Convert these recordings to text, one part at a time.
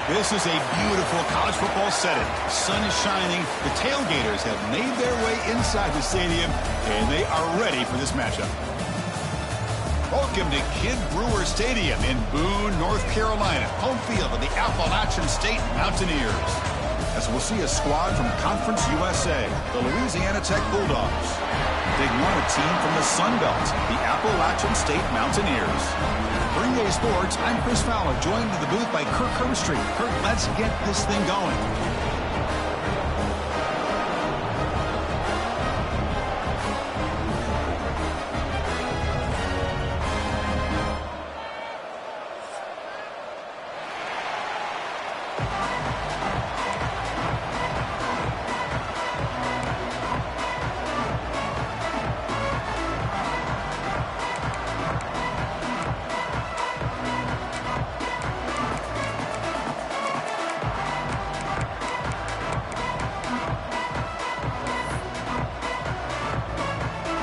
This is a beautiful college football setting. The sun is shining. The tailgaters have made their way inside the stadium, and they are ready for this matchup. Welcome to Kid Brewer Stadium in Boone, North Carolina, home field of the Appalachian State Mountaineers. As we'll see a squad from Conference USA, the Louisiana Tech Bulldogs, taking on a team from the Sun Belt, the Appalachian State Mountaineers. For EA Sports, I'm Chris Fowler, joined in the booth by Kirk Herbstreit. Kirk, let's get this thing going.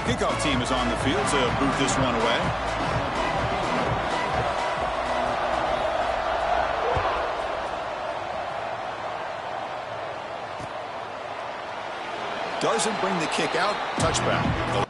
Kickoff team is on the field to boot this one away. Doesn't bring the kick out. Touchback.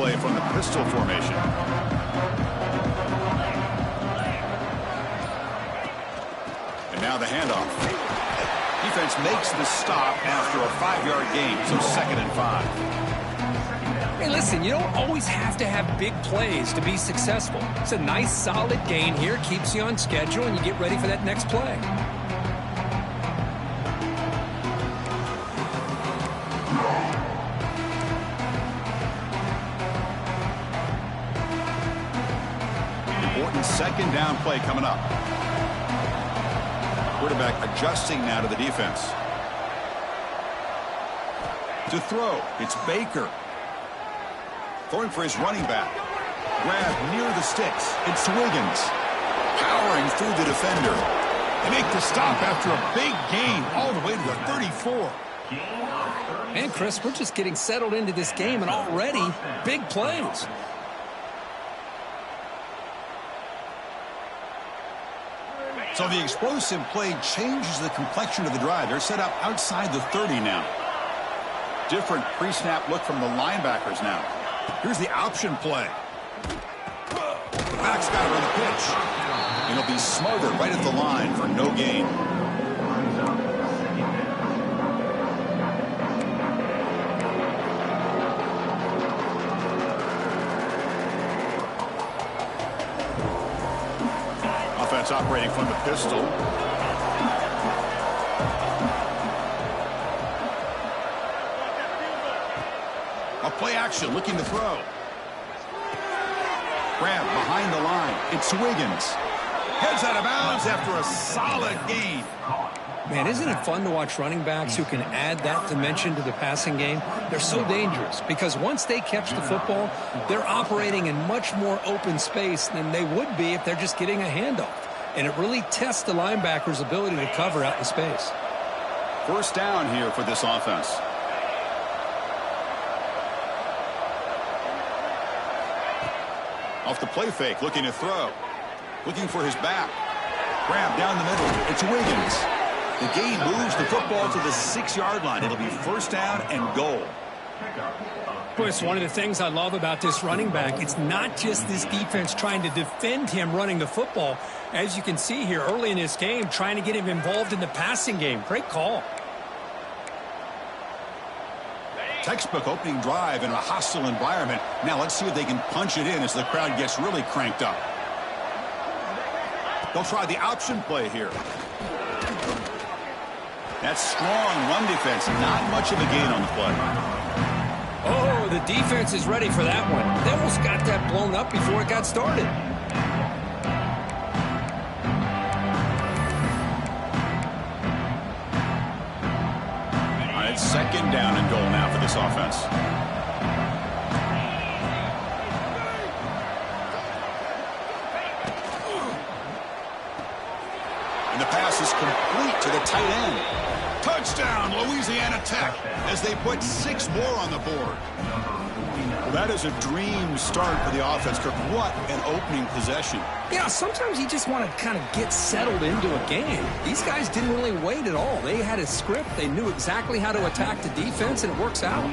play from the pistol formation. And now the handoff. Defense makes the stop after a 5-yard gain, so 2nd and 5. Hey, listen, you don't always have to have big plays to be successful. It's a nice, solid gain here, keeps you on schedule, and you get ready for that next play. Important 2nd down play coming up. Quarterback adjusting now to the defense. To throw, it's Baker. Throwing for his running back. Grab near the sticks. It's Wiggins. Powering through the defender. They make the stop after a big gain all the way to the 34. And, Chris, we're just getting settled into this game, and already big plays. So the explosive play changes the complexion of the drive. They're set up outside the 30 now. Different pre-snap look from the linebackers now. Here's the option play. The back's got it on the pitch. And he'll be smothered right at the line for no gain. Offense operating from the pistol. A play action, looking to throw. Grab behind the line. It's Wiggins. Heads out of bounds after a solid gain. Man, isn't it fun to watch running backs who can add that dimension to the passing game? They're so dangerous because once they catch the football, they're operating in much more open space than they would be if they're just getting a handoff. And it really tests the linebacker's ability to cover out in space. 1st down here for this offense. Off the play fake, looking to throw. Looking for his back. Grab down the middle. It's Wiggins. The gain moves the football to the 6-yard line. It'll be 1st down and goal. Boy, it's one of the things I love about this running back. It's not just this defense trying to defend him running the football. As you can see here early in this game, trying to get him involved in the passing game. Great call. Textbook opening drive in a hostile environment. Now let's see if they can punch it in as the crowd gets really cranked up. They'll try the option play here. That strong run defense, not much of a gain on the play. Oh, the defense is ready for that one. They almost got that blown up before it got started. It's 2nd down and goal now for this offense. And the pass is complete to the tight end. Touchdown, Louisiana Tech, as they put 6 more on the board. Well, that is a dream start for the offense, Kirk. What an opening possession. Yeah, sometimes you just want to kind of get settled into a game. These guys didn't really wait at all. They had a script. They knew exactly how to attack the defense, and it works out.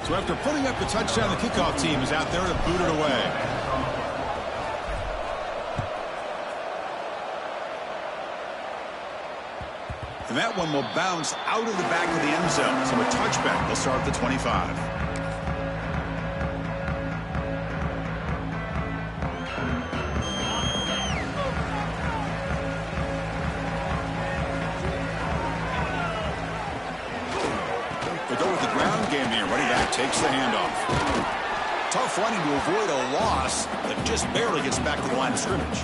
So after putting up the touchdown, the kickoff team is out there to boot it away. And that one will bounce out of the back of the end zone. So a touchback will start at the 25. They go with the ground game here. Running back takes the handoff. Tough running to avoid a loss that just barely gets back to the line of scrimmage.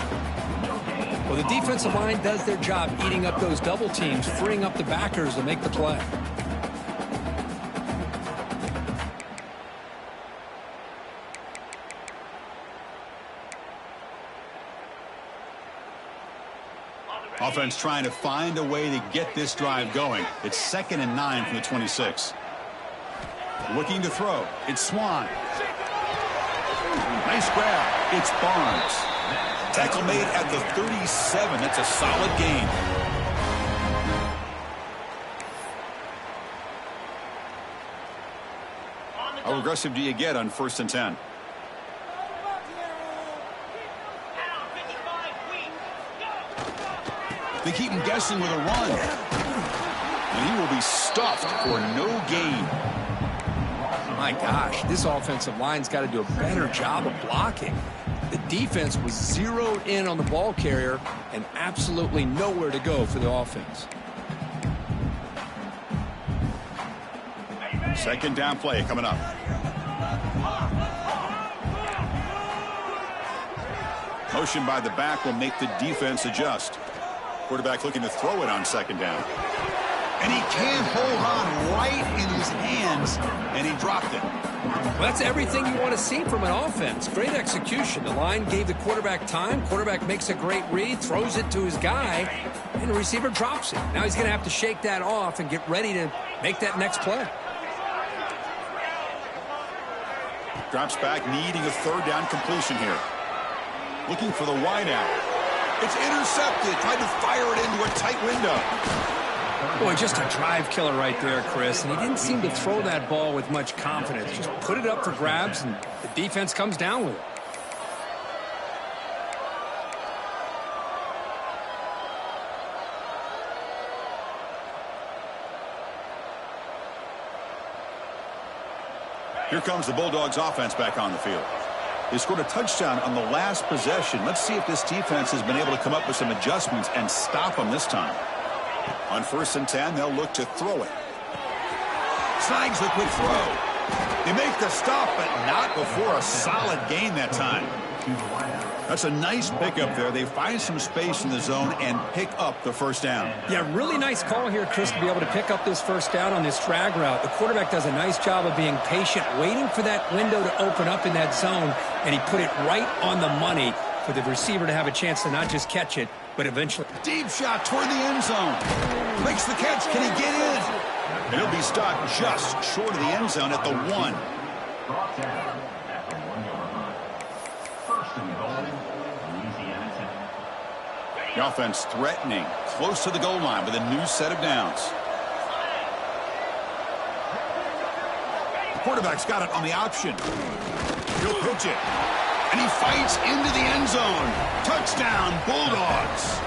Well, the defensive line does their job eating up those double teams, freeing up the backers to make the play. Offense trying to find a way to get this drive going. It's 2nd and 9 from the 26. Looking to throw. It's Swan. Nice grab. It's Barnes. Tackle made at the 37. That's a solid gain. How aggressive do you get on 1st and 10? They keep him guessing with a run. And he will be stuffed for no gain. My gosh, this offensive line's got to do a better job of blocking. The defense was zeroed in on the ball carrier and absolutely nowhere to go for the offense. 2nd down play coming up. Motion by the back will make the defense adjust. Quarterback looking to throw it on 2nd down. And he can't hold on right in his hands, and he dropped it. Well, that's everything you want to see from an offense. Great execution. The line gave the quarterback time. Quarterback makes a great read, throws it to his guy, and the receiver drops it. Now he's going to have to shake that off and get ready to make that next play. Drops back, needing a 3rd down completion here. Looking for the wide out. It's intercepted. Tried to fire it into a tight window. Boy, just a drive killer right there, Chris. And he didn't seem to throw that ball with much confidence. Just put it up for grabs, and the defense comes down with it. Here comes the Bulldogs offense back on the field. They scored a touchdown on the last possession. Let's see if this defense has been able to come up with some adjustments and stop them this time. On 1st and 10, they'll look to throw it. Snags the quick throw. They make the stop, but not before a solid gain that time. That's a nice pickup there. They find some space in the zone and pick up the 1st down. Yeah, really nice call here, Chris, to be able to pick up this 1st down on this drag route. The quarterback does a nice job of being patient, waiting for that window to open up in that zone, and he put it right on the money for the receiver to have a chance to not just catch it, but eventually. Deep shot toward the end zone. Makes the catch. Can he get in? And he'll be stopped just short of the end zone at the 1. The offense threatening, close to the goal line with a new set of downs. The quarterback's got it on the option. He'll pitch it. And he fights into the end zone. Touchdown, Bulldogs.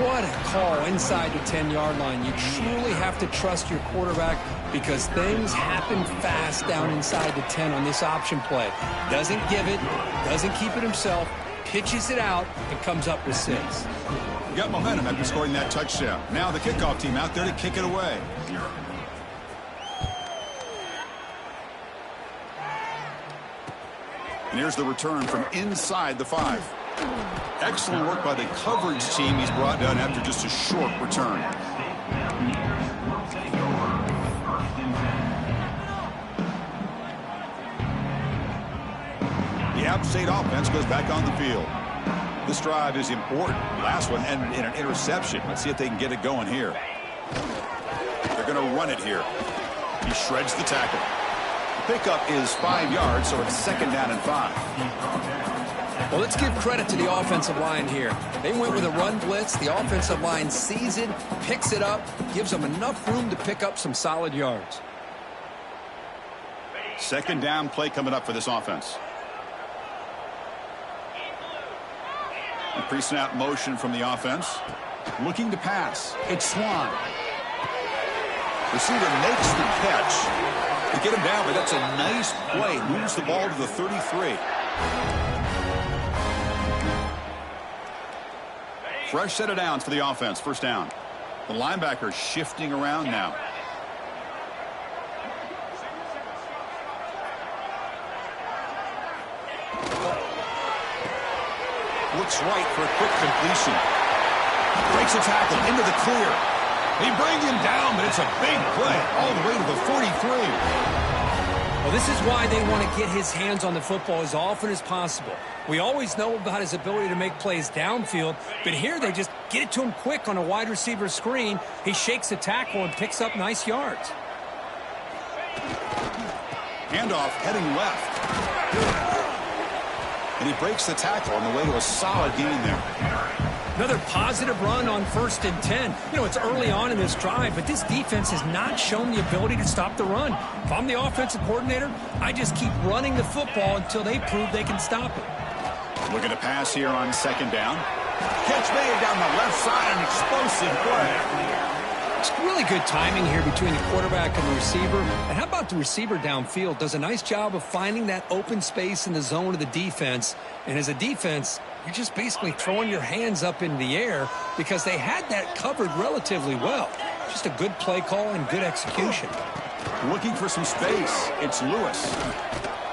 What a call inside the 10-yard line. You truly have to trust your quarterback because things happen fast down inside the 10 on this option play. Doesn't give it, doesn't keep it himself, pitches it out, and comes up with 6. You got momentum after scoring that touchdown. Now the kickoff team out there to kick it away. And here's the return from inside the 5. Excellent work by the coverage team he's brought down after just a short return. The App State offense goes back on the field. This drive is important. Last one ended in an interception. Let's see if they can get it going here. They're going to run it here. He shreds the tackle. The pickup is 5 yards, so it's 2nd down and 5. Well, let's give credit to the offensive line here. They went with a run blitz. The offensive line sees it, picks it up, gives them enough room to pick up some solid yards. 2nd down play coming up for this offense. Pre-snap motion from the offense. Looking to pass. It's Swan. Receiver makes the catch. They get him down, but that's a nice play. Moves the ball to the 33. Fresh set of downs for the offense. 1st down. The linebacker shifting around now. Looks right for a quick completion. Breaks a tackle into the clear. They bring him down, but it's a big play all the way to the 43. Well, this is why they want to get his hands on the football as often as possible. We always know about his ability to make plays downfield, but here they just get it to him quick on a wide receiver screen. He shakes the tackle and picks up nice yards. Handoff heading left. And he breaks the tackle on the way to a solid gain there. Another positive run on 1st and 10. You know, it's early on in this drive, but this defense has not shown the ability to stop the run. If I'm the offensive coordinator, I just keep running the football until they prove they can stop it. Looking to pass here on 2nd down. Catch made down the left side, an explosive play. It's really good timing here between the quarterback and the receiver. And how about the receiver downfield? Does a nice job of finding that open space in the zone of the defense. And as a defense, you're just basically throwing your hands up in the air because they had that covered relatively well. Just a good play call and good execution. Looking for some space. It's Lewis.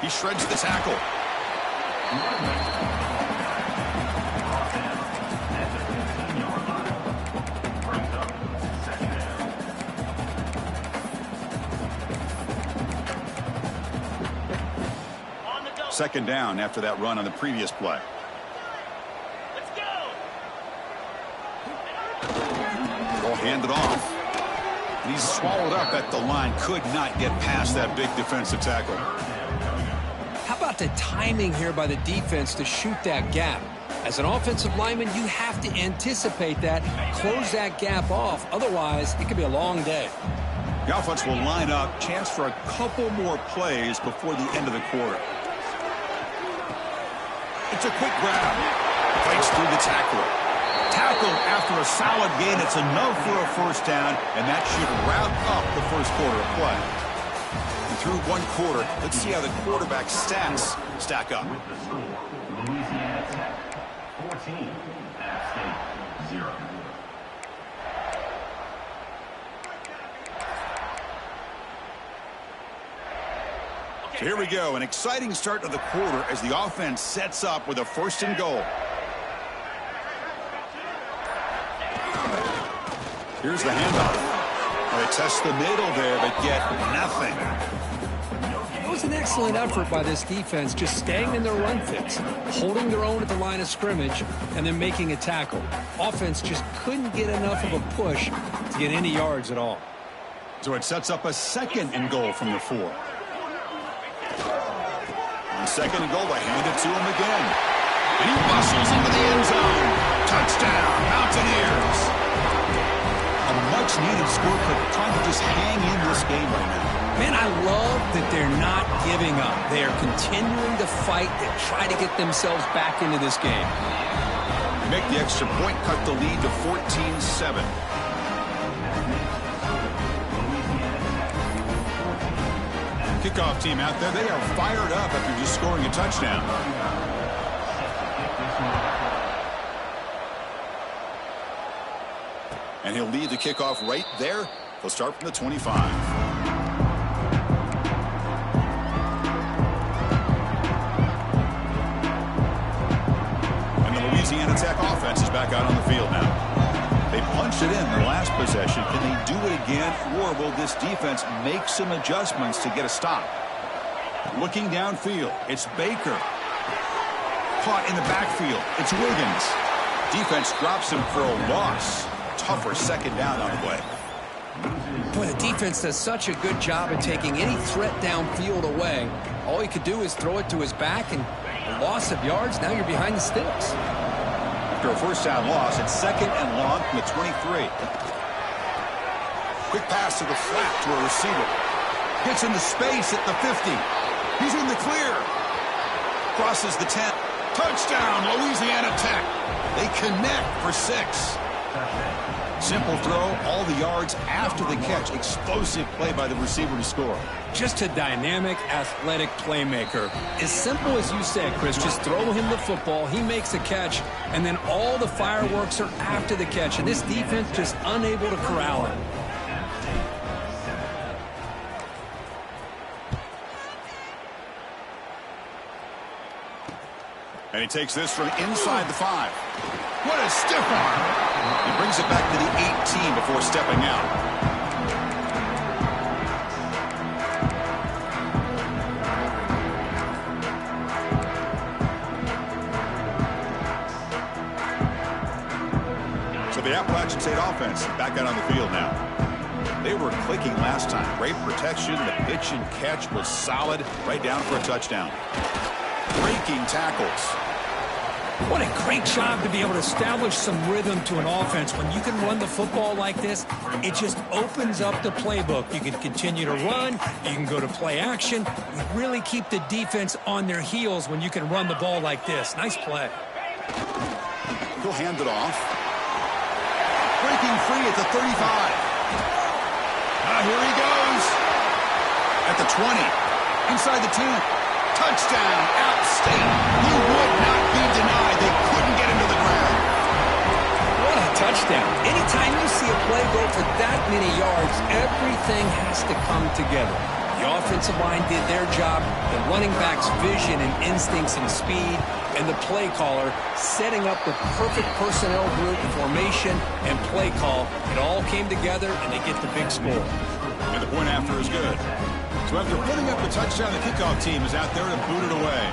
He shreds the tackle. Second down after that run on the previous play. Let's go. Ball handed off. And he's swallowed up at the line. Could not get past that big defensive tackle. How about the timing here by the defense to shoot that gap? As an offensive lineman, you have to anticipate that, close that gap off. Otherwise, it could be a long day. The offense will line up. Chance for a couple more plays before the end of the quarter. It's a quick grab. Fights through the tackler. Tackled after a solid gain. It's enough for a 1st down, and that should wrap up the 1st quarter of play. And through 1 quarter, let's see how the quarterback stats stack up. Louisiana Tech 14, App State 0. So here we go, an exciting start to the quarter as the offense sets up with a 1st and goal. Here's the handoff. They test the middle there, but get nothing. It was an excellent effort by this defense, just staying in their run fits, holding their own at the line of scrimmage, and then making a tackle. Offense just couldn't get enough of a push to get any yards at all. So it sets up a 2nd and goal from the 4. On 2nd and goal, they hand it to him again. And he bustles into the end zone. Touchdown, Mountaineers. A much-needed score, but trying to just hang in this game right now. Man, I love that they're not giving up. They are continuing to fight to try to get themselves back into this game. Make the extra point, cut the lead to 14-7. Kickoff team out there, they are fired up after just scoring a touchdown. And he'll lead the kickoff right there. He'll start from the 25. And the Louisiana Tech offense is back out on the field now. They punched it in their last possession. Can they do it again, or will this defense make some adjustments to get a stop? Looking downfield, it's Baker. Caught in the backfield, it's Wiggins. Defense drops him for a loss. Tougher 2nd down on the way. Boy, the defense does such a good job at taking any threat downfield away. All he could do is throw it to his back, and a loss of yards, now you're behind the sticks. After a 1st down loss, it's 2nd and long from the 23. Quick pass to the flat to a receiver. Gets into space at the 50. He's in the clear. Crosses the 10. Touchdown, Louisiana Tech. They connect for 6. Simple throw, all the yards after the catch. Explosive play by the receiver to score. Just a dynamic, athletic playmaker. As simple as you said, Chris, just throw him the football, he makes a catch, and then all the fireworks are after the catch, and this defense just unable to corral him. And he takes this from inside the 5. What a stiff arm. He brings it back to the 18 before stepping out. So the Appalachian State offense back out on the field now. They were clicking last time. Great protection. The pitch and catch was solid. Right down for a touchdown. Breaking tackles. What a great job to be able to establish some rhythm to an offense. When you can run the football like this, it just opens up the playbook. You can continue to run. You can go to play action. You really keep the defense on their heels when you can run the ball like this. Nice play. He'll hand it off. Breaking free at the 35. Here he goes. At the 20. Inside the 10. Touchdown. Outstate. He would not be denied. They couldn't get him to the ground. What a touchdown. Anytime you see a play go for that many yards, everything has to come together. The offensive line did their job, the running back's vision and instincts and speed, and the play caller setting up the perfect personnel group, formation, and play call. It all came together, and they get the big score. And the point after is good. So after putting up a touchdown, the kickoff team is out there to boot it away.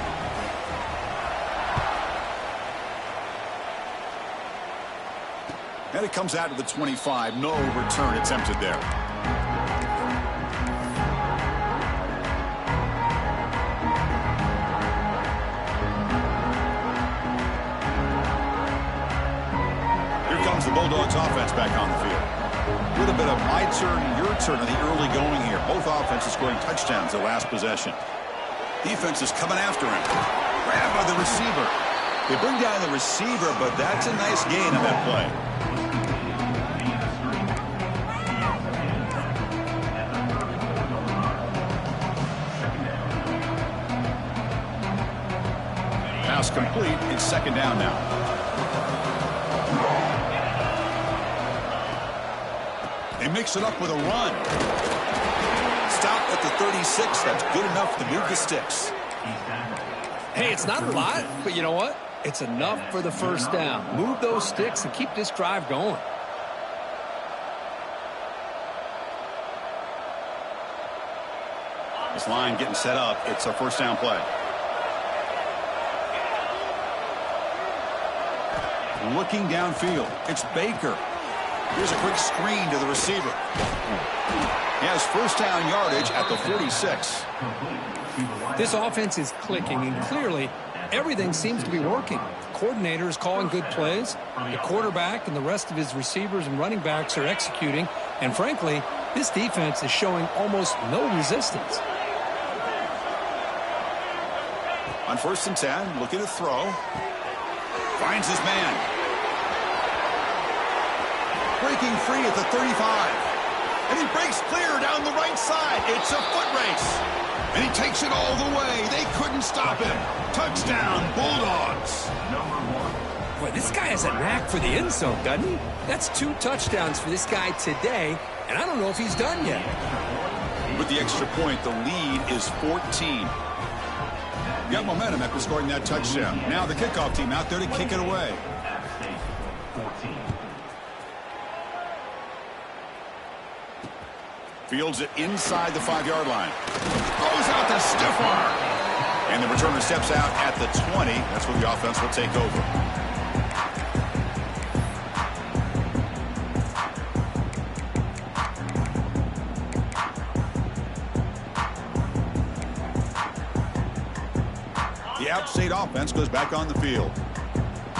And it comes out to the 25. No return attempted there. Here comes the Bulldogs offense back on the field. A little bit of my turn, your turn in the early going here. Both offenses scoring touchdowns their last possession. Defense is coming after him. Grabbed by the receiver. They bring down the receiver, but that's a nice gain on that play. Pass complete. It's second down now. They mix it up with a run. Stop at the 36. That's good enough to move the sticks. Hey, it's not a lot, but you know what? It's enough for the first down. Move those sticks and keep this drive going. This line getting set up. It's a first down play. Looking downfield. It's Baker. Here's a quick screen to the receiver. He has first down yardage at the 46. This offense is clicking, and clearly everything seems to be working. The coordinator is calling good plays. The quarterback and the rest of his receivers and running backs are executing. And frankly, this defense is showing almost no resistance. On first and 10, looking to throw. Finds his man. Breaking free at the 35. And he breaks clear down the right side. It's a foot race. And he takes it all the way. They couldn't stop him. Touchdown, Bulldogs. Boy, this guy has a knack for the end zone, doesn't he? That's 2 touchdowns for this guy today, and I don't know if he's done yet. With the extra point, the lead is 14. Got momentum after scoring that touchdown. Now the kickoff team out there to kick it away. Fields it inside the 5-yard line. Goes out the stiff arm. And the returner steps out at the 20. That's where the offense will take over. The App State offense goes back on the field.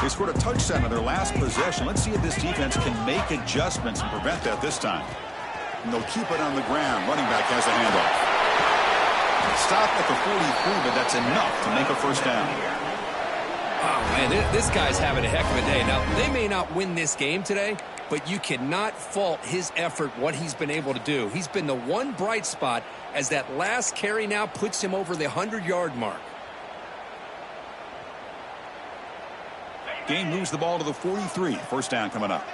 They scored a touchdown in their last possession. Let's see if this defense can make adjustments and prevent that this time. And they'll keep it on the ground. Running back has a handoff. Stop at the 43, but that's enough to make a first down. Oh, man, this guy's having a heck of a day. Now, they may not win this game today, but you cannot fault his effort, what he's been able to do. He's been the one bright spot as that last carry now puts him over the 100-yard mark. Gain moves the ball to the 43. First down coming up.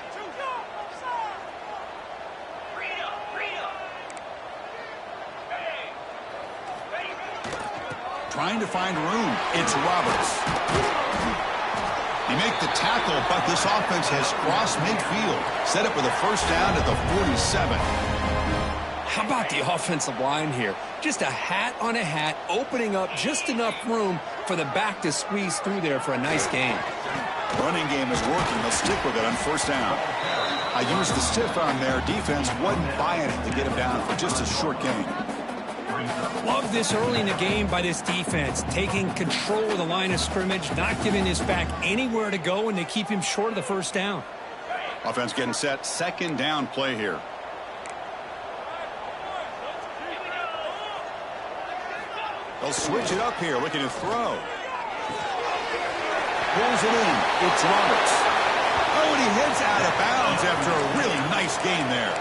Trying to find room. It's Roberts. He make the tackle, but this offense has crossed midfield. Set up with a first down at the 47. How about the offensive line here? Just a hat on a hat, opening up just enough room for the back to squeeze through there for a nice gain. Running game is working. They'll stick with it on first down. I used the stiff arm there. Defense wasn't buying it to get him down for just a short gain. Love this early in the game by this defense, taking control of the line of scrimmage, not giving his back anywhere to go, and they keep him short of the first down. Offense getting set. Second down play here. They'll switch it up here, looking to throw. Pulls it in. It's Roberts. Oh, and he heads out of bounds after a really nice gain there.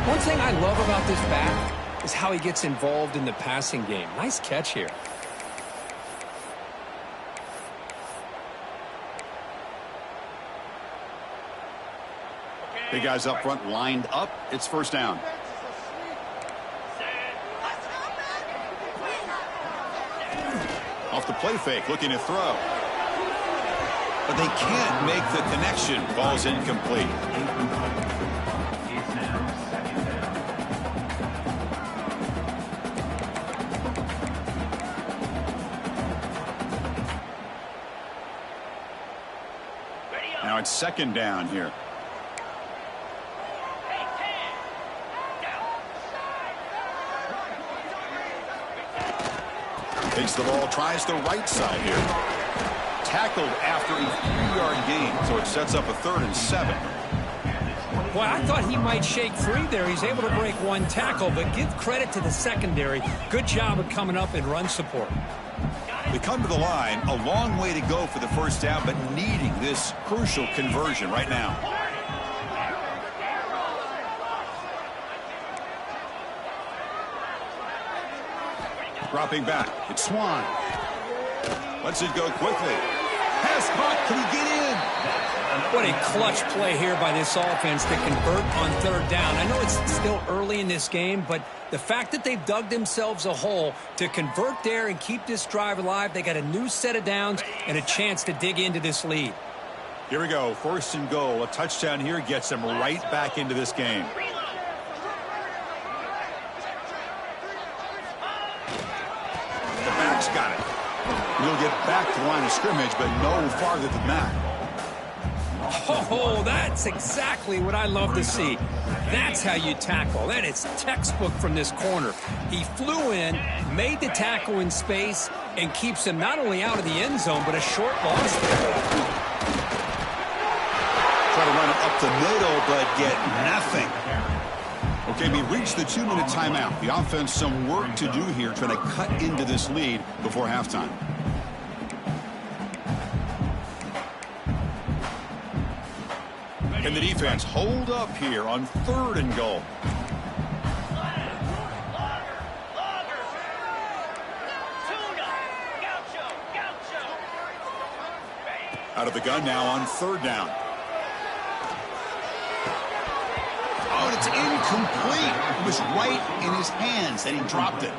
One thing I love about this back is how he gets involved in the passing game. Nice catch here. Big guys up front lined up. It's first down. Off the play fake, looking to throw. But they can't make the connection. Ball's incomplete. It's now second down. Now it's second down here. Takes the ball, tries the right side here. Tackled after a 3-yard gain, so it sets up a 3rd and 7. Well, I thought he might shake free there. He's able to break one tackle, but give credit to the secondary. Good job of coming up in run support. They come to the line, a long way to go for the first down, but needing this crucial conversion right now. Dropping back, it's Swan. Lets it go quickly. Pass caught, can he get in? What a clutch play here by this offense to convert on 3rd down. I know it's still early in this game, but the fact that they've dug themselves a hole to convert there and keep this drive alive, they got a new set of downs and a chance to dig into this lead. Here we go, 1st and goal. A touchdown here gets them right back into this game. The back's got it. He'll get back to the line of scrimmage, but no farther than that. Oh, that's exactly what I love to see. That's how you tackle. That is textbook from this corner. He flew in, made the tackle in space, and keeps him not only out of the end zone, but a short loss. Try to run it up the middle, but get nothing. Okay, we reached the 2-minute timeout. The offense some work to do here, trying to cut into this lead before halftime. Can the defense hold up here on 3rd and goal? Out of the gun now on 3rd down. Oh, and it's incomplete. It was right in his hands, and he dropped it.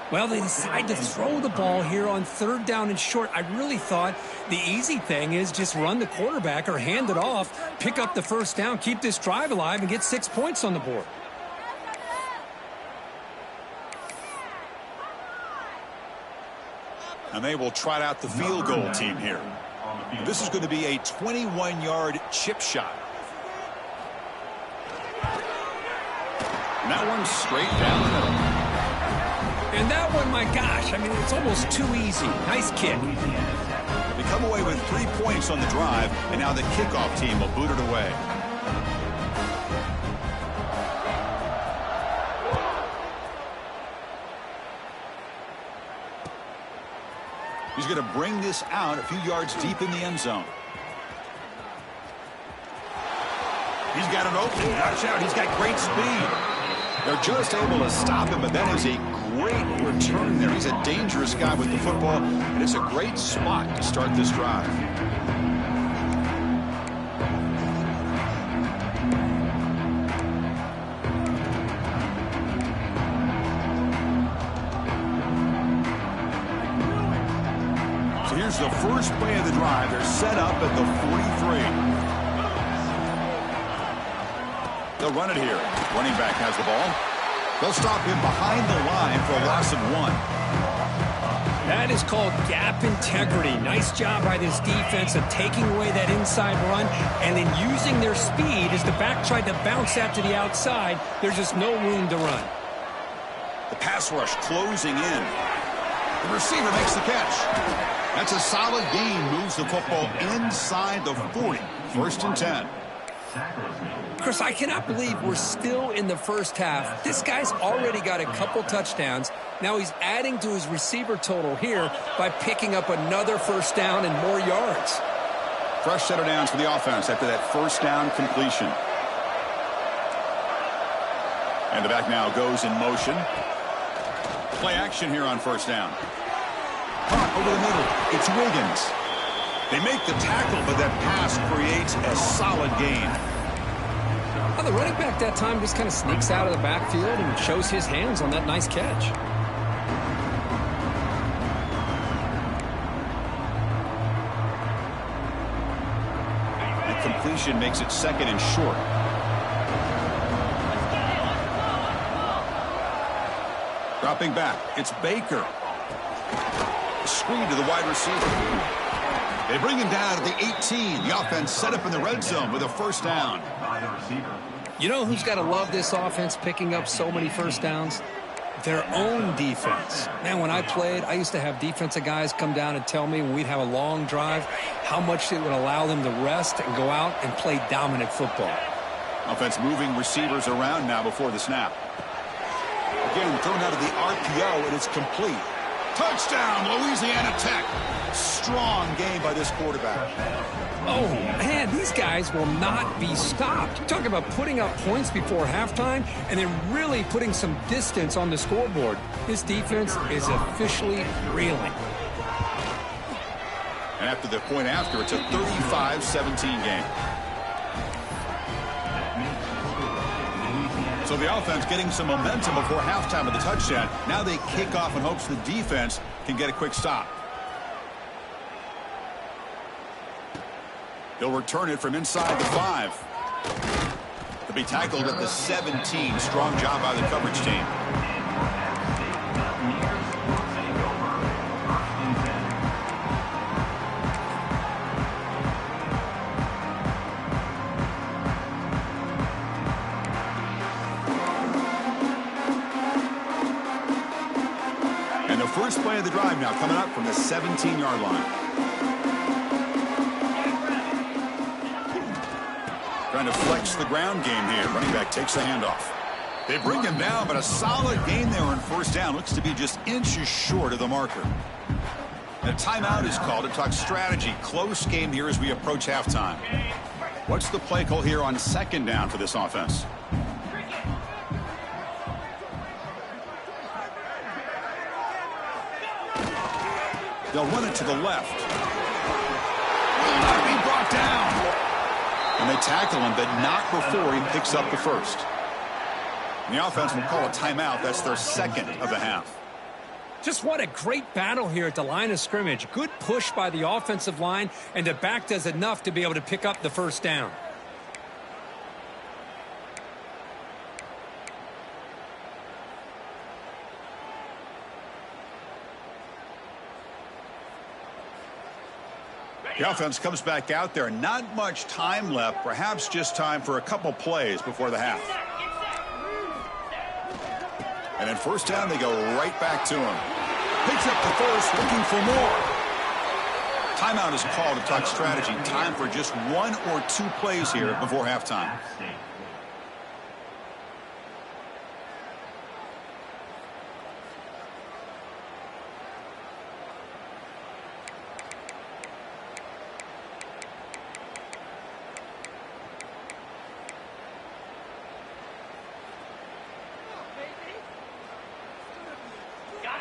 Well, they decide to throw the ball here on 3rd down and short. I really thought the easy thing is just run the quarterback or hand it off, pick up the first down, keep this drive alive, and get 6 points on the board. And they will trot out the field goal team here. This is going to be a 21-yard chip shot. And that one's straight down the middle. And that one, my gosh, I mean, it's almost too easy. Nice kick. They come away with 3 points on the drive, and now the kickoff team will boot it away. He's going to bring this out a few yards deep in the end zone. He's got an opening. Watch out. He's got great speed. They're just able to stop him, but that is a great return there. He's a dangerous guy with the football, and it's a great spot to start this drive. So here's the first play of the drive. They're set up at the 43. They'll run it here. Running back has the ball. They'll stop him behind the line for a loss of 1. That is called gap integrity. Nice job by this defense of taking away that inside run and then using their speed as the back tried to bounce that to the outside. There's just no room to run. The pass rush closing in. The receiver makes the catch. That's a solid gain. Moves the football inside the 40. 1st and 10. Chris, I cannot believe we're still in the first half. This guy's already got a couple touchdowns. Now he's adding to his receiver total here by picking up another 1st down and more yards. Fresh set of downs for the offense after that 1st down completion. And the back now goes in motion. Play action here on 1st down. Caught over the middle. It's Wiggins. They make the tackle, but that pass creates a solid gain. Well, the running back that time just kind of sneaks out of the backfield and shows his hands on that nice catch. The completion makes it 2nd and short. Dropping back, it's Baker. Screen to the wide receiver. They bring him down to the 18. The offense set up in the red zone with a 1st down. You know who's got to love this offense picking up so many 1st downs? Their own defense. Man, when I played, I used to have defensive guys come down and tell me when we'd have a long drive how much it would allow them to rest and go out and play dominant football. Offense moving receivers around now before the snap. Again, thrown out of the RPO, and it's complete. Touchdown, Louisiana Tech. Strong game by this quarterback. Oh, man, these guys will not be stopped. Talk about putting up points before halftime and then really putting some distance on the scoreboard. This defense is officially reeling. And after the point after, it's a 35-17 game. So the offense getting some momentum before halftime with the touchdown. Now they kick off in hopes the defense can get a quick stop. They'll return it from inside the 5. They'll be tackled at the 17. Strong job by the coverage team. And the first play of the drive now coming up from the 17-yard line. Trying to flex the ground game here. Running back takes the handoff. They bring him down, but a solid gain there on 1st down. Looks to be just inches short of the marker. And a timeout is called to talk strategy. Close game here as we approach halftime. What's the play call here on 2nd down for this offense? They'll run it to the left. Will not be brought down. And they tackle him, but not before he picks up the 1st. And the offense will call a timeout. That's their 2nd of the half. Just what a great battle here at the line of scrimmage. Good push by the offensive line, and the back does enough to be able to pick up the 1st down. The offense comes back out there. Not much time left. Perhaps just time for a couple plays before the half. And then 1st down, they go right back to him. Picks up the 1st, looking for more. Timeout is called to talk strategy. Time for just 1 or 2 plays here before halftime.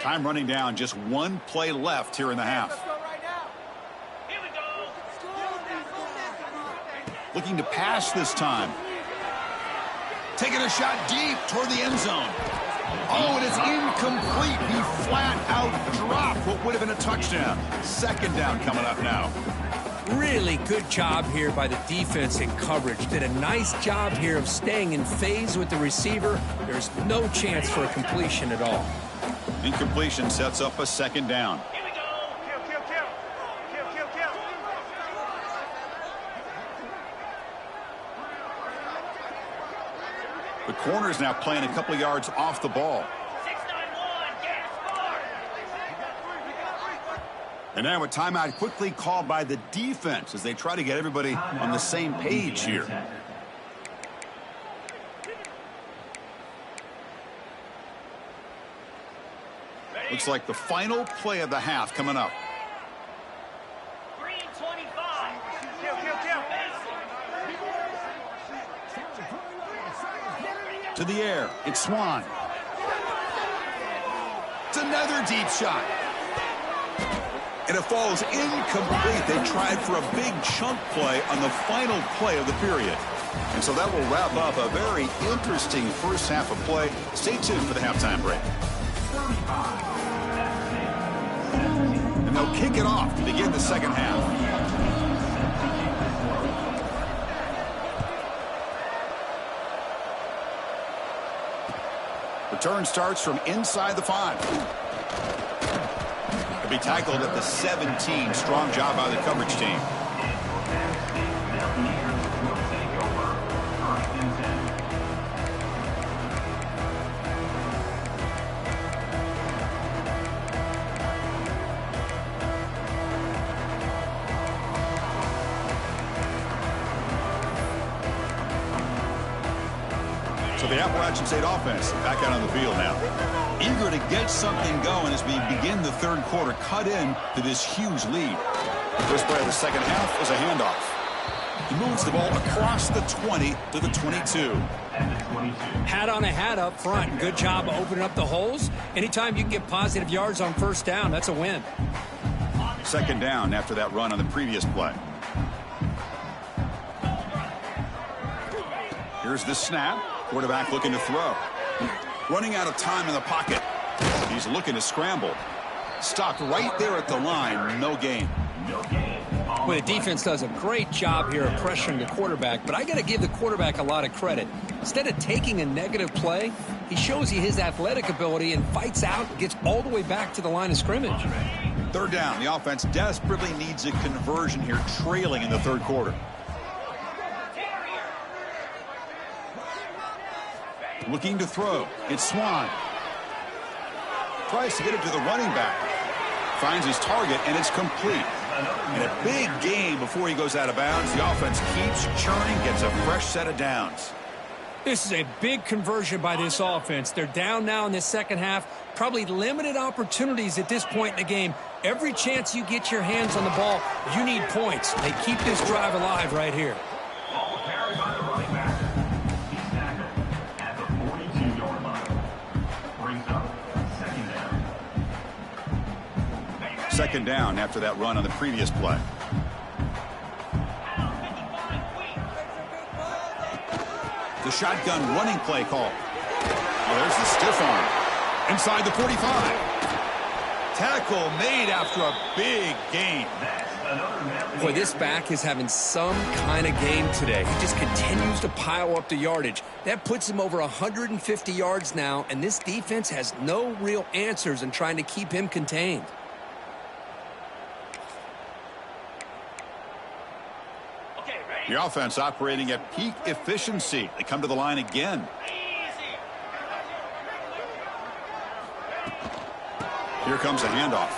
Time running down, just 1 play left here in the half. Looking to pass this time. Taking a shot deep toward the end zone. Oh, and it's incomplete. He flat out dropped what would have been a touchdown. 2nd down coming up now. Really good job here by the defense in coverage. Did a nice job here of staying in phase with the receiver. There's no chance for a completion at all. Incompletion sets up a 2nd down. Here we go. Kill. The corner's now playing a couple of yards off the ball. 6-9 And now a timeout quickly called by the defense as they try to get everybody on the same page here. Looks like the final play of the half coming up. Green 25. Kill, kill, kill. To the air, it's Swan. It's another deep shot. And it falls incomplete. They tried for a big chunk play on the final play of the period. And so that will wrap up a very interesting first half of play. Stay tuned for the halftime break. And they'll kick it off to begin the second half. Return starts from inside the 5. It'll be tackled at the 17. Strong job by the coverage team. So the Appalachian State offense back out on the field now. Eager to get something going as we begin the third quarter. Cut in to this huge lead. First play of the second half is a handoff. He moves the ball across the 20 to the 22. Hat on a hat up front. Good job opening up the holes. Anytime you can get positive yards on first down, that's a win. Second down after that run on the previous play. Here's the snap. Quarterback looking to throw. Running out of time in the pocket. He's looking to scramble. Stopped right there at the line. No gain. Well, the defense does a great job here of pressuring the quarterback, but I got to give the quarterback a lot of credit. Instead of taking a negative play, he shows you his athletic ability and fights out and gets all the way back to the line of scrimmage. Third down. The offense desperately needs a conversion here, trailing in the third quarter. Looking to throw. It's Swan. Tries to get it to the running back. Finds his target, and it's complete. And a big gain before he goes out of bounds. The offense keeps churning, gets a fresh set of downs. This is a big conversion by this offense. They're down now in the second half. Probably limited opportunities at this point in the game. Every chance you get your hands on the ball, you need points. They keep this drive alive right here. Ball carried by the running back. He's tackled at the 42-yard line. Brings up second down. Second down after that run on the previous play. The shotgun running play call. Oh, there's the stiff arm. Inside the 45. Tackle made after a big gain. Boy, this back is having some kind of game today. He just continues to pile up the yardage. That puts him over 150 yards now, and this defense has no real answers in trying to keep him contained. The offense operating at peak efficiency. They come to the line again. Here comes a handoff.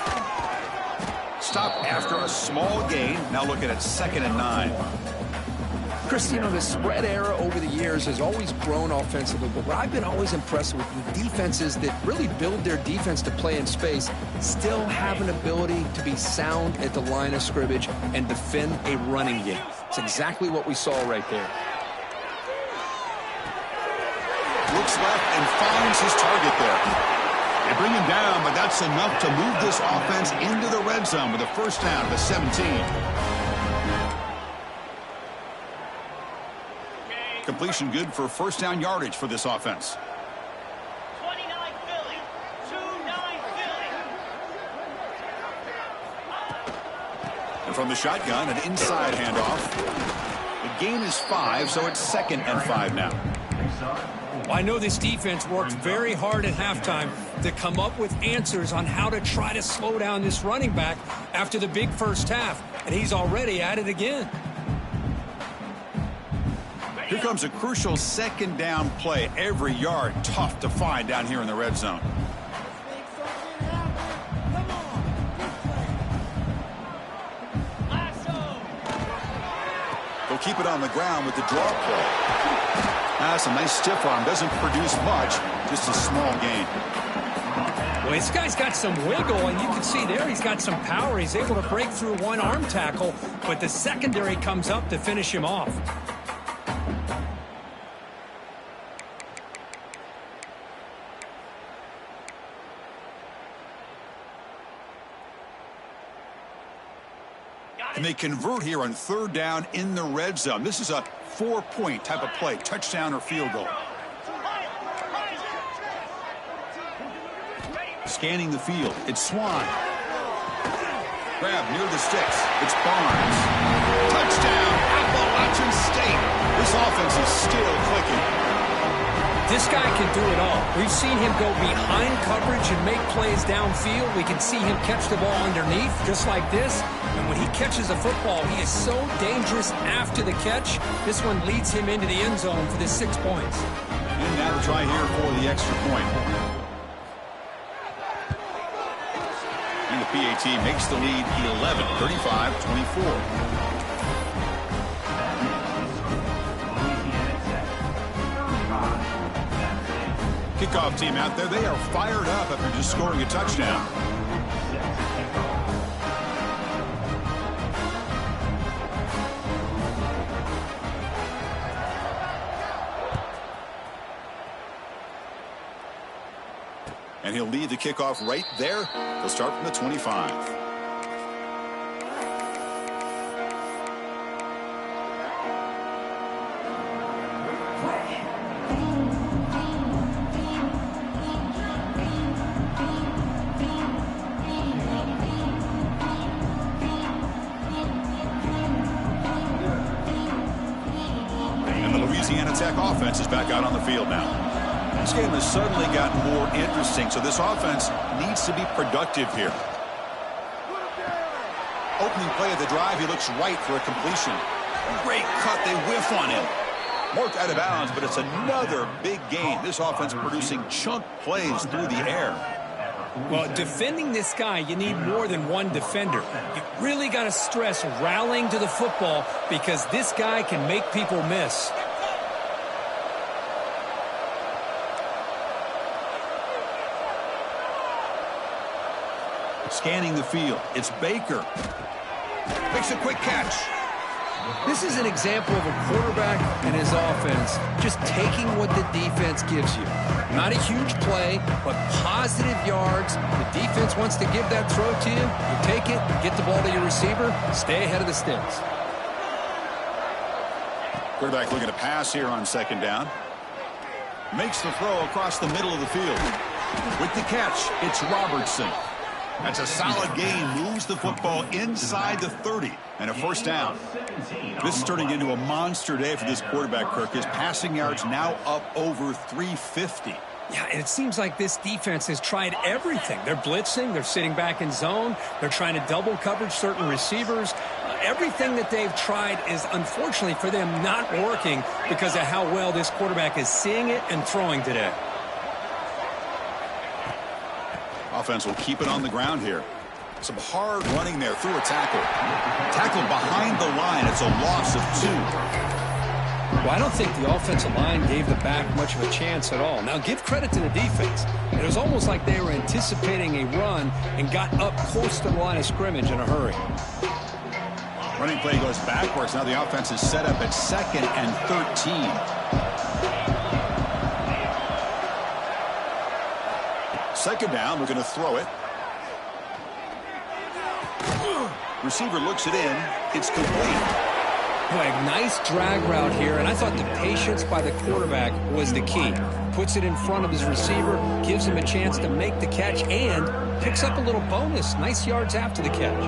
Stop after a small gain. Now looking at 2nd and 9. Chris, you know, the spread era over the years has always grown offensively, but what I've been always impressed with defenses that really build their defense to play in space still have an ability to be sound at the line of scrimmage and defend a running game. It's exactly what we saw right there. Looks left and finds his target there. They bring him down, but that's enough to move this offense into the red zone with a first down at the 17. Completion good for first down yardage for this offense. 29 Philly. 2-9 Philly. And from the shotgun, an inside handoff. The gain is 5, so it's 2nd and 5 now. I know this defense worked very hard at halftime to come up with answers on how to try to slow down this running back after the big first half, and he's already at it again. Here comes a crucial second down play. Every yard tough to find down here in the red zone. keep it on the ground with the draw play. That's a nice stiff arm. Doesn't produce much, just a small gain. Well, this guy's got some wiggle, and you can see there he's got some power. He's able to break through one arm tackle, but the secondary comes up to finish him off. And they convert here on 3rd down in the red zone. This is a 4-point type of play, touchdown or field goal. Scanning the field, it's Swan. Grab near the sticks, it's Barnes. Touchdown, Appalachian State. This offense is still clicking. This guy can do it all. We've seen him go behind coverage and make plays downfield. We can see him catch the ball underneath, just like this. And when he catches a football, he is so dangerous after the catch. This one leads him into the end zone for the 6 points. And now to try here for the extra point. And the PAT makes the lead 11, 35-24. Kickoff team out there, they are fired up after just scoring a touchdown. And he'll lead the kickoff right there. He'll start from the 25. And the Louisiana Tech offense is back out on the field now. This game has suddenly gotten more interesting, so this offense needs to be productive here. Opening play of the drive, he looks right for a completion. Great cut, they whiff on him. Marked out of bounds, but it's another big gain. This offense producing chunk plays through the air. Well, defending this guy, you need more than one defender. You really got to stress rallying to the football because this guy can make people miss. Scanning the field, it's Baker. Makes a quick catch. This is an example of a quarterback and his offense just taking what the defense gives you. Not a huge play, but positive yards. The defense wants to give that throw to you. You take it, get the ball to your receiver, stay ahead of the sticks. Quarterback looking to pass here on 2nd down. Makes the throw across the middle of the field. With the catch, it's Robertson. That's a solid gain, moves the football inside the 30, and a 1st down. This is turning into a monster day for this quarterback, Kirk. His passing yards now up over 350. Yeah, and it seems like this defense has tried everything. They're blitzing, they're sitting back in zone, they're trying to double coverage certain receivers. Everything that they've tried is, unfortunately for them, not working because of how well this quarterback is seeing it and throwing today. Offense will keep it on the ground here. Some hard running there through a tackle. Tackle behind the line. It's a loss of 2. Well, I don't think the offensive line gave the back much of a chance at all. Now, give credit to the defense. It was almost like they were anticipating a run and got up close to the line of scrimmage in a hurry. Running play goes backwards. Now the offense is set up at 2nd and 13. 2nd down, we're going to throw it. Receiver looks it in. It's complete. Boy, a nice drag route here, and I thought the patience by the quarterback was the key. Puts it in front of his receiver, gives him a chance to make the catch, and picks up a little bonus. Nice yards after the catch.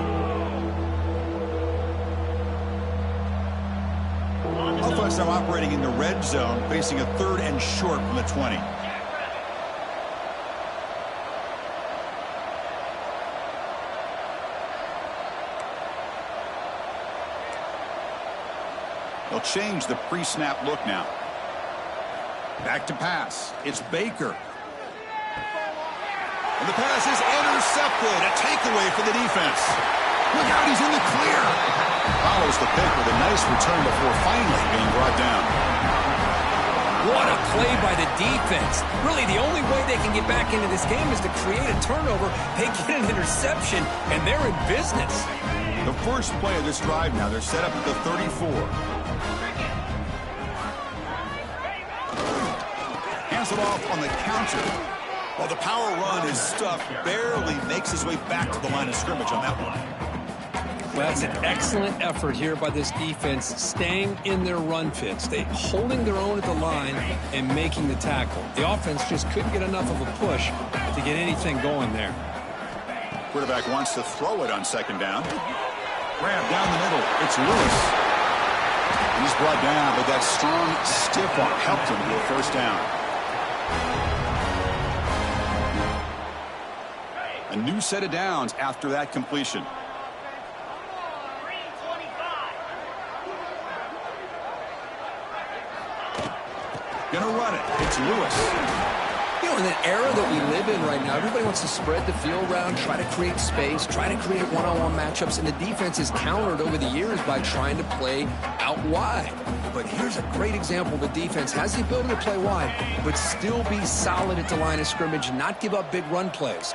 Offense now operating in the red zone, facing a 3rd and short from the 20. They'll change the pre-snap look now. Back to pass. It's Baker. And the pass is intercepted. A takeaway for the defense. Look out, he's in the clear. Follows the pick with a nice return before finally being brought down. What a play by the defense. Really, the only way they can get back into this game is to create a turnover. They get an interception, and they're in business. The first play of this drive now, they're set up at the 34. Hands it off on the counter. Well, the power run is stuffed, barely makes his way back to the line of scrimmage on that one. Well, that's an excellent effort here by this defense, staying in their run fits. They holding their own at the line and making the tackle. The offense just couldn't get enough of a push to get anything going there. Quarterback wants to throw it on second down. Grab down the middle. It's Lewis. He's brought down, but that strong, stiff arm helped him to a first down. A new set of downs after that completion. Gonna run it. It's Lewis. You know, in the era that we live in right now, everybody wants to spread the field around, try to create space, try to create one-on-one matchups, and the defense is countered over the years by trying to play out wide. But here's a great example. The defense has the ability to play wide, but still be solid at the line of scrimmage and not give up big run plays.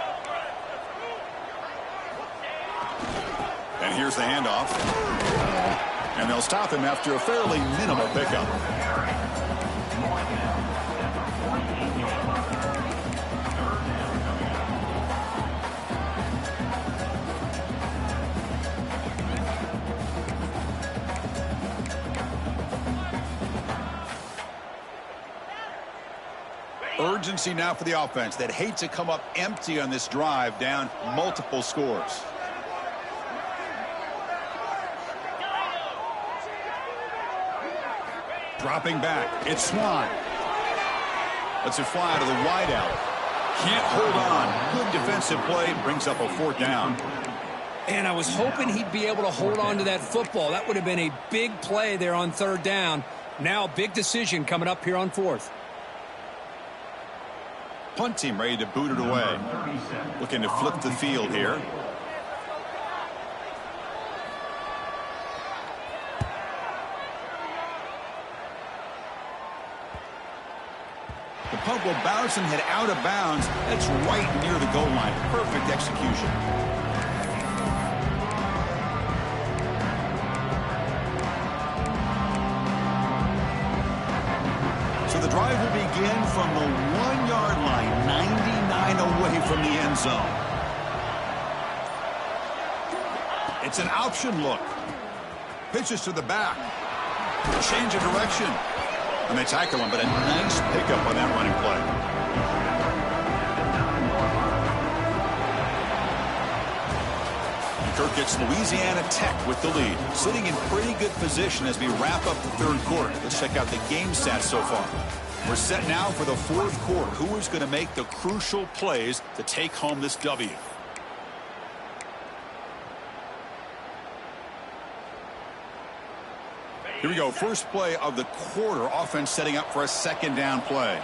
And here's the handoff. And they'll stop him after a fairly minimal pickup. Urgency now for the offense that hate to come up empty on this drive, down multiple scores. Dropping back, it's Swan. Lets it fly to the wideout. Can't hold on. Good defensive play, brings up a fourth down. And I was hoping he'd be able to hold on to that football. That would have been a big play there on third down. Now, big decision coming up here on fourth. Punt team ready to boot it away. Looking to flip the field here. The punt will bounce and head out of bounds. That's right near the goal line. Perfect execution. So the drive will begin from the 1-yard line, 99 away from the end zone. It's an option look. Pitches to the back. Change of direction. And they tackle him, but a nice pickup on that running play. Kirk gets Louisiana Tech with the lead, sitting in pretty good position as we wrap up the third quarter. Let's check out the game stats so far. We're set now for the fourth quarter. Who is going to make the crucial plays to take home this W? Here we go. First play of the quarter. Offense setting up for a second down play.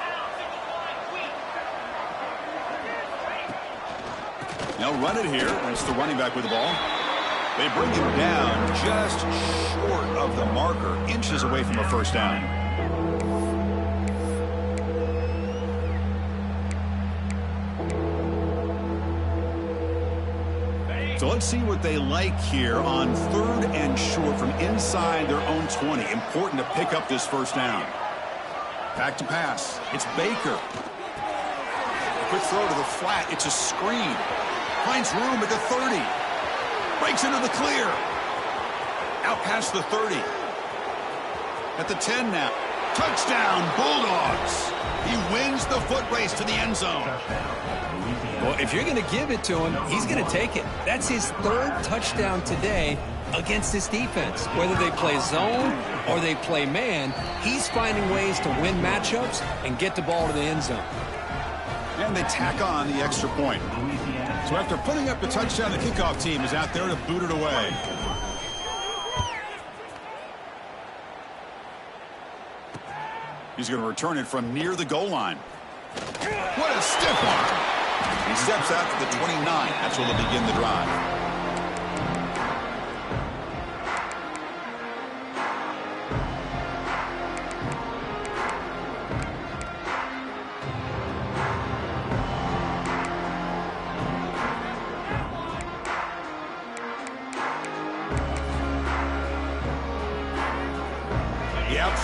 They'll run it here. That's the running back with the ball. They bring him down just short of the marker, inches away from a first down. So let's see what they like here on third and short from inside their own 20. Important to pick up this first down. Back to pass. It's Baker. Quick throw to the flat. It's a screen. Finds room at the 30. Breaks into the clear. Out past the 30. At the 10 now. Touchdown, Bulldogs. He wins the foot race to the end zone. Well, if you're going to give it to him, he's going to take it. That's his third touchdown today against this defense. Whether they play zone or they play man, he's finding ways to win matchups and get the ball to the end zone. And they tack on the extra point. So after putting up the touchdown, the kickoff team is out there to boot it away. He's going to return it from near the goal line. What a stiff arm. He steps out to the 29. That's where they'll begin the drive.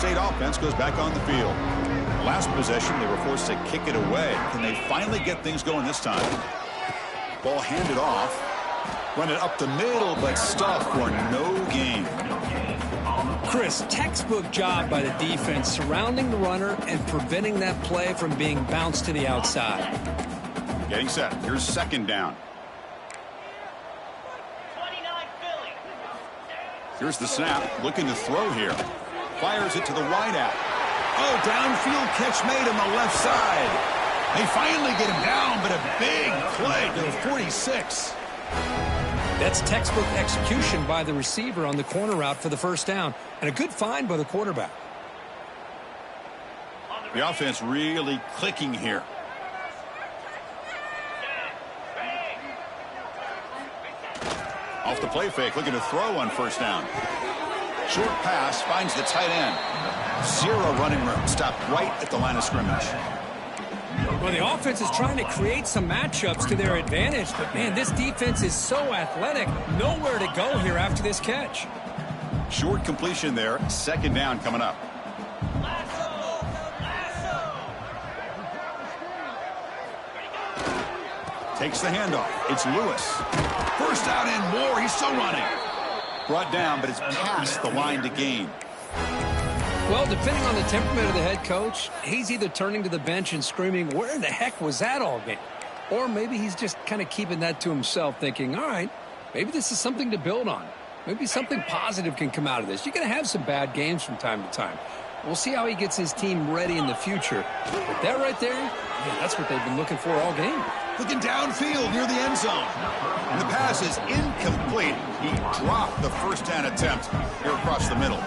State offense goes back on the field. Last possession, they were forced to kick it away. Can they finally get things going this time? Ball handed off. Run it up the middle, but stuffed for no gain. Chris, textbook job by the defense surrounding the runner and preventing that play from being bounced to the outside. Getting set. Here's second down. 29 Philly. Here's the snap. Looking to throw here. Fires it to the wideout. Oh, downfield catch made on the left side. They finally get him down, but a big play to the 46. That's textbook execution by the receiver on the corner route for the first down, and a good find by the quarterback. The offense really clicking here. Off the play fake, looking to throw on first down. Short pass finds the tight end. Zero running room. Stopped right at the line of scrimmage. Well, the offense is trying to create some matchups to their advantage, but, man, this defense is so athletic. Nowhere to go here after this catch. Short completion there. Second down coming up. Takes the handoff. It's Lewis. First down and more. He's still running. Brought down, but it's past the line to gain. Well, depending on the temperament of the head coach, he's either turning to the bench and screaming, where the heck was that all game? Or maybe he's just kind of keeping that to himself, thinking, all right, maybe this is something to build on. Maybe something positive can come out of this. You're going to have some bad games from time to time. We'll see how he gets his team ready in the future. But that right there, yeah, that's what they've been looking for all game. Looking downfield near the end zone. And the pass is incomplete. He dropped the first down attempt here across the middle.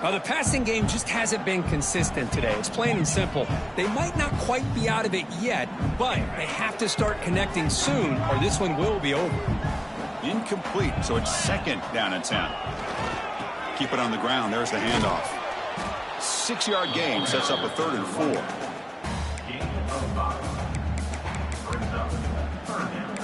The passing game just hasn't been consistent today. It's plain and simple. They might not quite be out of it yet, but they have to start connecting soon or this one will be over. Incomplete, so it's second down and 10. Keep it on the ground. There's the handoff. 6-yard gain sets up a 3rd and 4. Brings up third down.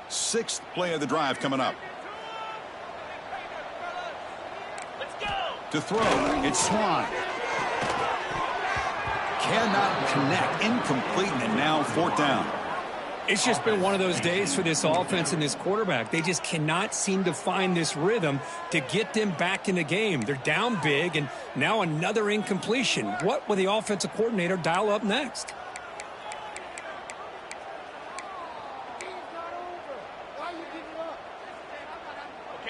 Sixth play of the drive coming up. Let's go. To throw, it's Swan. Cannot connect. Incomplete, and now 4th down. It's just been one of those days for this offense and this quarterback. They just cannot seem to find this rhythm to get them back in the game. They're down big, and now another incompletion. What will the offensive coordinator dial up next?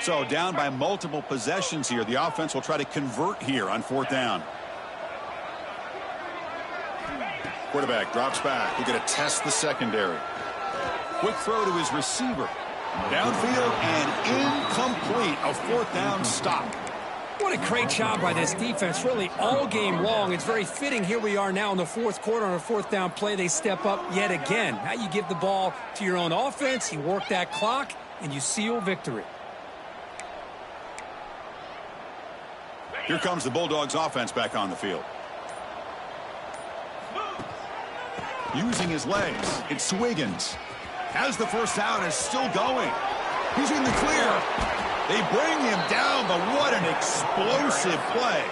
So down by multiple possessions here. The offense will try to convert here on 4th down. Quarterback drops back. We're going to test the secondary. Quick throw to his receiver. Downfield and incomplete. A 4th down stop. What a great job by this defense, really all game long. It's very fitting. Here we are now in the 4th quarter on a 4th down play. They step up yet again. Now you give the ball to your own offense, you work that clock, and you seal victory. Here comes the Bulldogs offense back on the field. Using his legs, it's Swiggins. Has the first down, is still going. He's in the clear. They bring him down, but what an explosive play.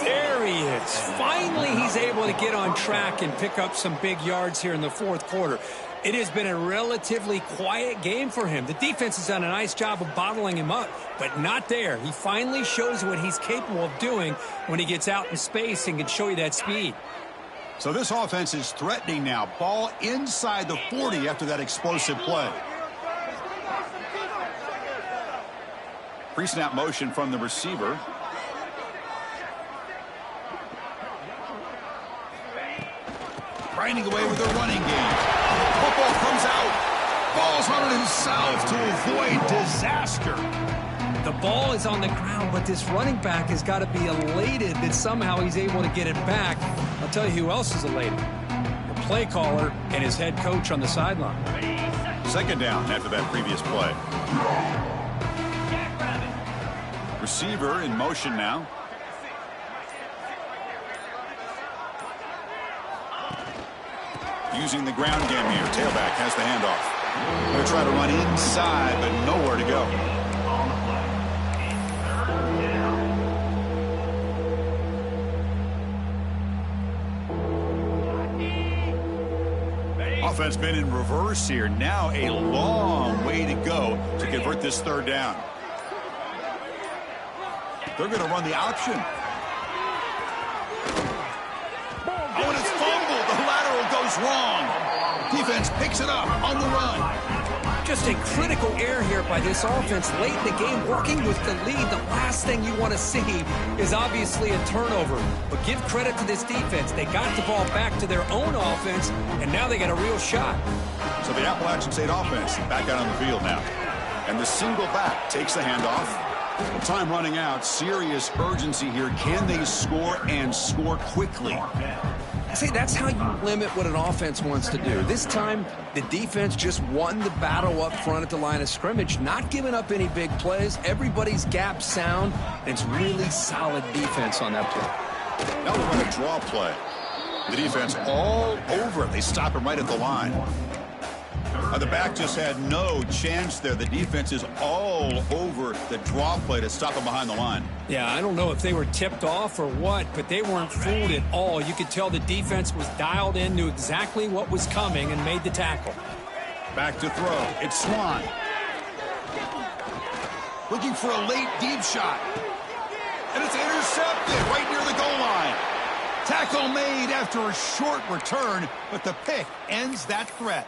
There he is. Finally, he's able to get on track and pick up some big yards here in the 4th quarter. It has been a relatively quiet game for him. The defense has done a nice job of bottling him up, but not there. He finally shows what he's capable of doing when he gets out in space and can show you that speed. So this offense is threatening now. Ball inside the 40 after that explosive play. Pre-snap motion from the receiver. Grinding away with a running game. Football comes out. Ball's running himself to avoid disaster. The ball is on the ground, but this running back has got to be elated that somehow he's able to get it back. I'll tell you who else is elated. The play caller and his head coach on the sideline. Second down after that previous play. Receiver in motion now. using the ground game here. Tailback has the handoff. They're trying to run inside, but nowhere to go. On the play. Third down. Offense been in reverse here. Now a long way to go to convert this third down. They're going to run the option. Oh, and it's fumbled. The lateral goes wrong. Defense picks it up on the run. Just a critical error here by this offense late in the game, working with the lead. The last thing you want to see is obviously a turnover. But give credit to this defense. They got the ball back to their own offense, and now they got a real shot. So the Appalachian State offense back out on the field now. And the single back takes the handoff. Time running out. Serious urgency here. Can they score and score quickly? See, that's how you limit what an offense wants to do. This time, the defense just won the battle up front at the line of scrimmage, not giving up any big plays. Everybody's gap sound, and it's really solid defense on that play. Now they run a draw play. The defense all over it. They stop him right at the line. The back just had no chance there. The defense is all over the draw play to stop him behind the line. Yeah, I don't know if they were tipped off or what, but they weren't fooled at all. You could tell the defense was dialed in, knew exactly what was coming, and made the tackle. Back to throw. It's Swan. Looking for a late deep shot. And it's intercepted right near the goal line. Tackle made after a short return, but the pick ends that threat.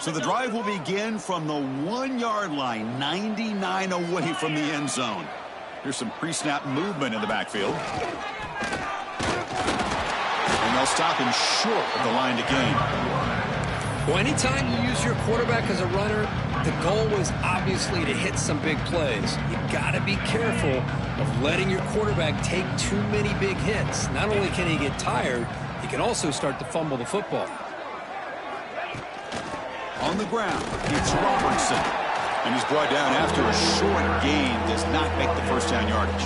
So the drive will begin from the 1-yard line, 99 away from the end zone. Here's some pre-snap movement in the backfield. And they'll stop him short of the line to gain. Well, anytime you use your quarterback as a runner, the goal was obviously to hit some big plays. You got to be careful of letting your quarterback take too many big hits. Not only can he get tired, he can also start to fumble the football. On the ground, it's Robertson. And he's brought down after a short gain. Does not make the first down yardage.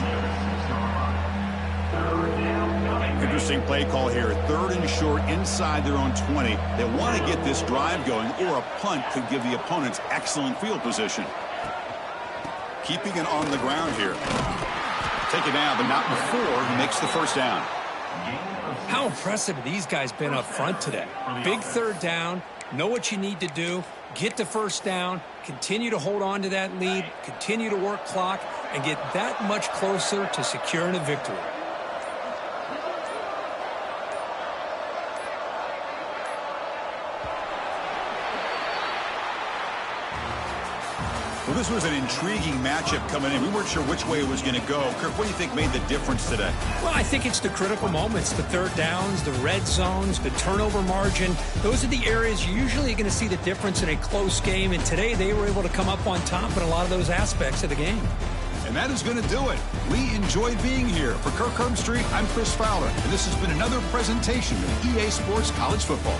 Interesting play call here. 3rd and short inside their own 20. They want to get this drive going, or a punt could give the opponents excellent field position. Keeping it on the ground here. Take it down, but not before he makes the first down. How impressive have these guys been up front today? Big 3rd down. Know what you need to do, get the first down, continue to hold on to that lead, continue to work clock, and get that much closer to securing a victory. Well, this was an intriguing matchup coming in. We weren't sure which way it was going to go. Kirk, what do you think made the difference today? Well, I think it's the critical moments, the 3rd downs, the red zones, the turnover margin. Those are the areas you're usually going to see the difference in a close game, and today they were able to come up on top in a lot of those aspects of the game. And that is going to do it. We enjoyed being here. For Kirk Herbstreit, I'm Chris Fowler, and this has been another presentation of EA Sports College Football.